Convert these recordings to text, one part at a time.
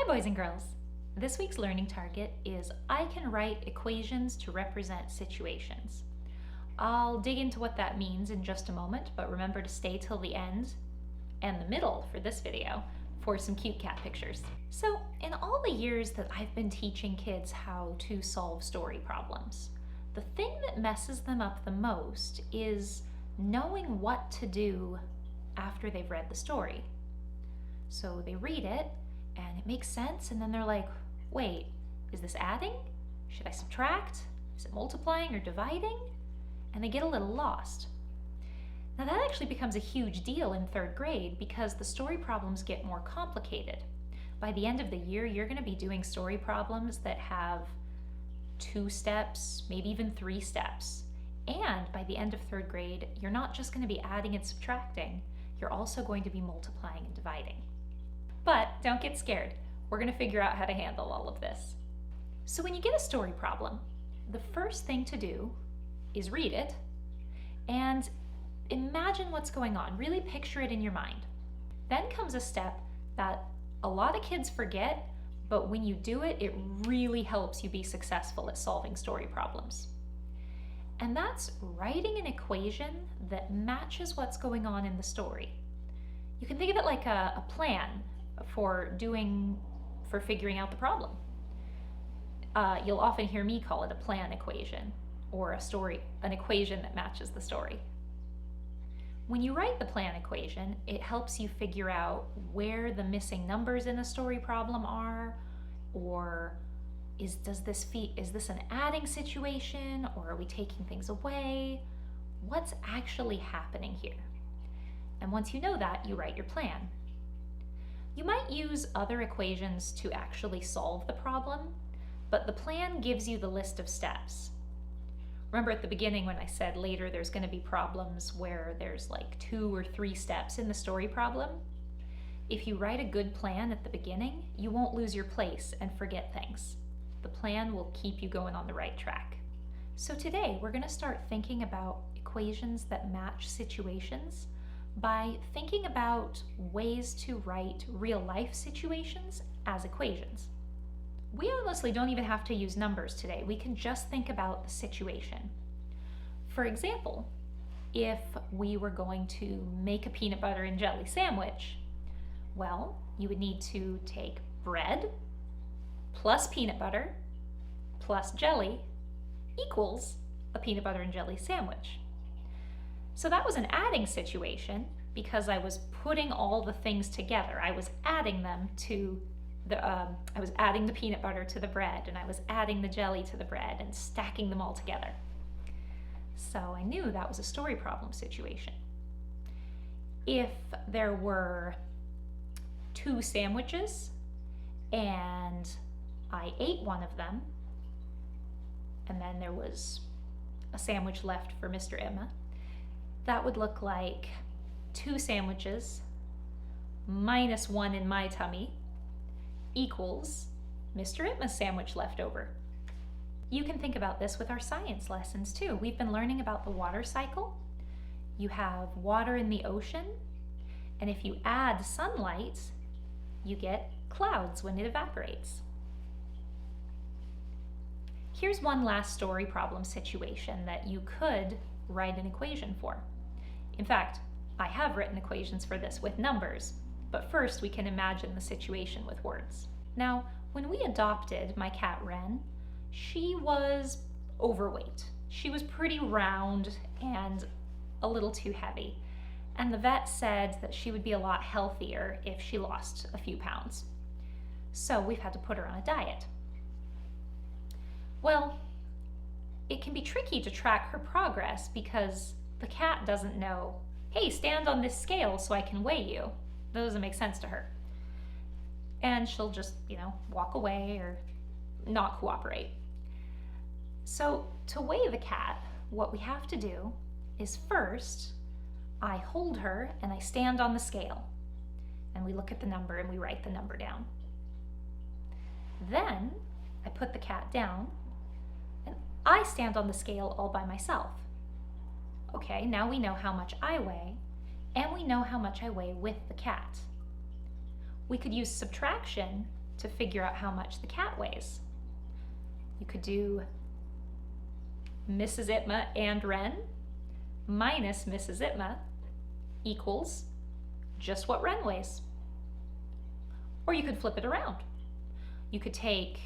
boys and girls. This week's learning target is I can write equations to represent situations. I'll dig into what that means in just a moment, but remember to stay till the end and the middle for this video for some cute cat pictures. So, in all the years that I've been teaching kids how to solve story problems, the thing that messes them up the most is knowing what to do after they've read the story. So they read it and it makes sense, and then they're like, wait, is this adding? Should I subtract? Is it multiplying or dividing? And they get a little lost. Now that actually becomes a huge deal in third grade because the story problems get more complicated. By the end of the year, you're going to be doing story problems that have 2 steps, maybe even 3 steps. And by the end of third grade, you're not just going to be adding and subtracting, you're also going to be multiplying and dividing. But don't get scared. We're going to figure out how to handle all of this. So when you get a story problem, the first thing to do is read it and imagine what's going on. Really picture it in your mind. Then comes a step that a lot of kids forget, but when you do it, it really helps you be successful at solving story problems. And that's writing an equation that matches what's going on in the story. You can think of it like a plan for figuring out the problem. You'll often hear me call it a plan equation or an equation that matches the story. When you write the plan equation, it helps you figure out where the missing numbers in a story problem are, or is this an adding situation, or are we taking things away? What's actually happening here? And once you know that, you write your plan. You might use other equations to actually solve the problem, but the plan gives you the list of steps. Remember at the beginning when I said later there's going to be problems where there's like 2 or 3 steps in the story problem? If you write a good plan at the beginning, you won't lose your place and forget things. The plan will keep you going on the right track. So today we're going to start thinking about equations that match situations by thinking about ways to write real life situations as equations. We honestly don't even have to use numbers today. We can just think about the situation. For example, if we were going to make a peanut butter and jelly sandwich, well, you would need to take bread plus peanut butter plus jelly equals a peanut butter and jelly sandwich. So that was an adding situation because I was putting all the things together. I was adding them to I was adding the peanut butter to the bread, and I was adding the jelly to the bread and stacking them all together. So I knew that was a story problem situation. If there were 2 sandwiches and I ate one of them, and then there was a sandwich left for Mr. Emma, that would look like 2 sandwiches minus 1 in my tummy equals Mr. Emma's sandwich left over. You can think about this with our science lessons too. We've been learning about the water cycle. You have water in the ocean, and if you add sunlight, you get clouds when it evaporates. Here's one last story problem situation that you could write an equation for. In fact, I have written equations for this with numbers, but first we can imagine the situation with words. Now, when we adopted my cat Wren, she was overweight. She was pretty round and a little too heavy, and the vet said that she would be a lot healthier if she lost a few pounds. So we've had to put her on a diet. Well, it can be tricky to track her progress because the cat doesn't know, hey, stand on this scale so I can weigh you. That doesn't make sense to her. And she'll just, walk away or not cooperate. So to weigh the cat, what we have to do is first, I hold her and I stand on the scale. And we look at the number and we write the number down. Then I put the cat down and I stand on the scale all by myself. Okay, now we know how much I weigh, and we know how much I weigh with the cat. We could use subtraction to figure out how much the cat weighs. You could do Mrs. Itma and Wren minus Mrs. Itma equals just what Wren weighs. Or you could flip it around. You could take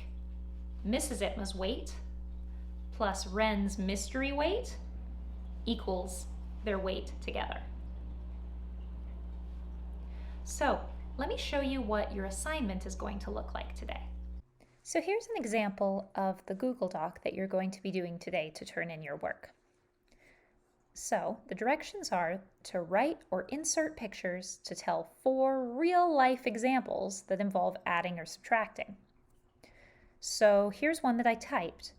Mrs. Itma's weight plus Wren's mystery weight equals their weight together. So let me show you what your assignment is going to look like today. So here's an example of the Google Doc that you're going to be doing today to turn in your work. So the directions are to write or insert pictures to tell 4 real-life examples that involve adding or subtracting. So here's one that I typed.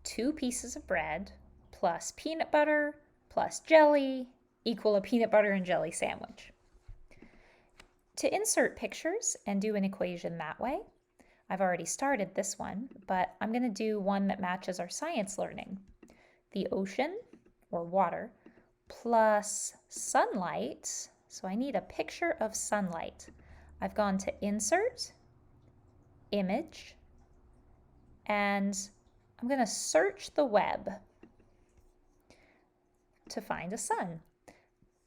2 pieces of bread plus peanut butter plus jelly equal a peanut butter and jelly sandwich. To insert pictures and do an equation that way, I've already started this one, but I'm going to do one that matches our science learning. The ocean, or water, plus sunlight. So I need a picture of sunlight. I've gone to Insert, Image, and I'm going to search the web to find a sun.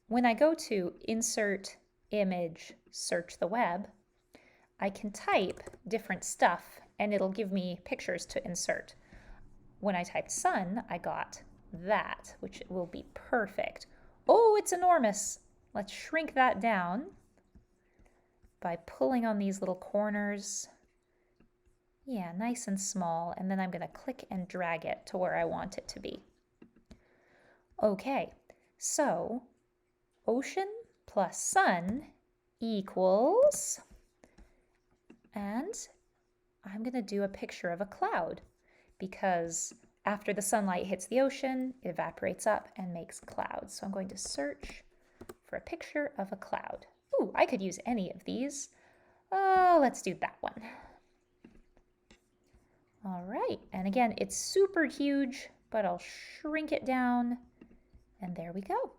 When I go to Insert, Image, Search the web, I can type different stuff and it'll give me pictures to insert. When I typed sun, I got that, which will be perfect. Oh, it's enormous. Let's shrink that down by pulling on these little corners. Yeah, nice and small, and then I'm going to click and drag it to where I want it to be. Okay, so ocean plus sun equals, and I'm going to do a picture of a cloud because after the sunlight hits the ocean, it evaporates up and makes clouds. So I'm going to search for a picture of a cloud. Ooh, I could use any of these. Let's do that one. All right, and again, it's super huge, but I'll shrink it down, and there we go.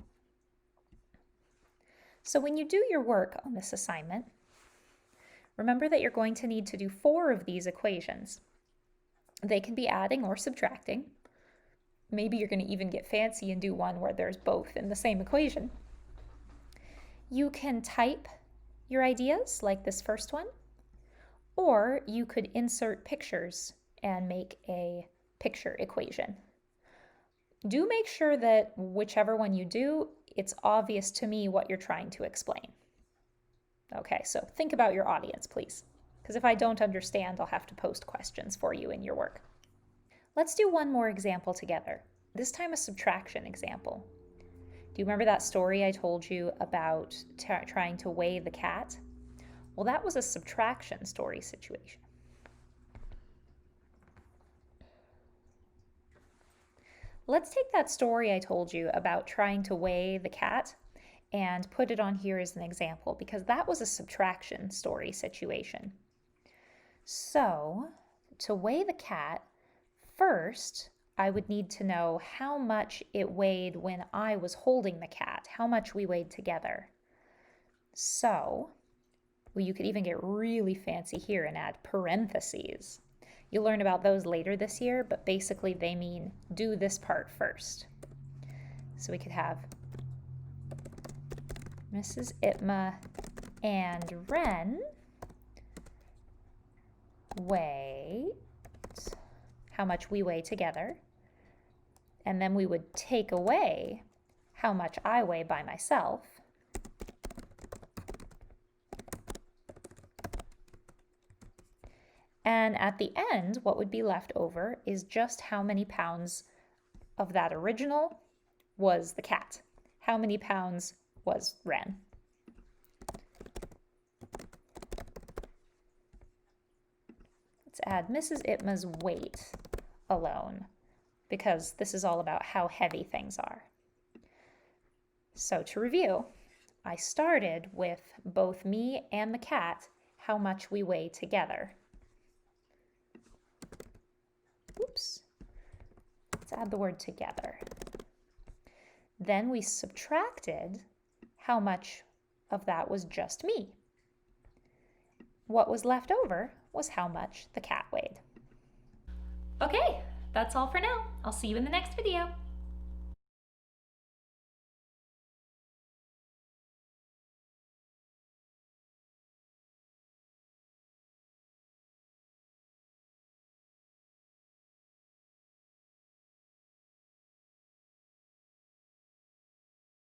So when you do your work on this assignment, remember that you're going to need to do 4 of these equations. They can be adding or subtracting. Maybe you're going to even get fancy and do one where there's both in the same equation. You can type your ideas like this first one, or you could insert pictures and make a picture equation. Do make sure that whichever one you do, it's obvious to me what you're trying to explain. Okay, so think about your audience, please, because if I don't understand, I'll have to post questions for you in your work. Let's do one more example together, this time a subtraction example. Do you remember that story I told you about trying to weigh the cat? Well, that was a subtraction story situation. Let's take that story I told you about trying to weigh the cat and put it on here as an example because that was a subtraction story situation. So, to weigh the cat, first I would need to know how much it weighed when I was holding the cat, how much we weighed together. So, well, you could even get really fancy here and add parentheses. You'll learn about those later this year, but basically they mean do this part first. So we could have Mrs. Itma and Wren weigh how much we weigh together, and then we would take away how much I weigh by myself. And at the end, what would be left over is just how many pounds of that original was the cat. How many pounds was Wren? Let's add Mrs. Itma's weight alone, because this is all about how heavy things are. So to review, I started with both me and the cat, how much we weigh together. Oops. Let's add the word together. Then we subtracted how much of that was just me. What was left over was how much the cat weighed. Okay, that's all for now. I'll see you in the next video.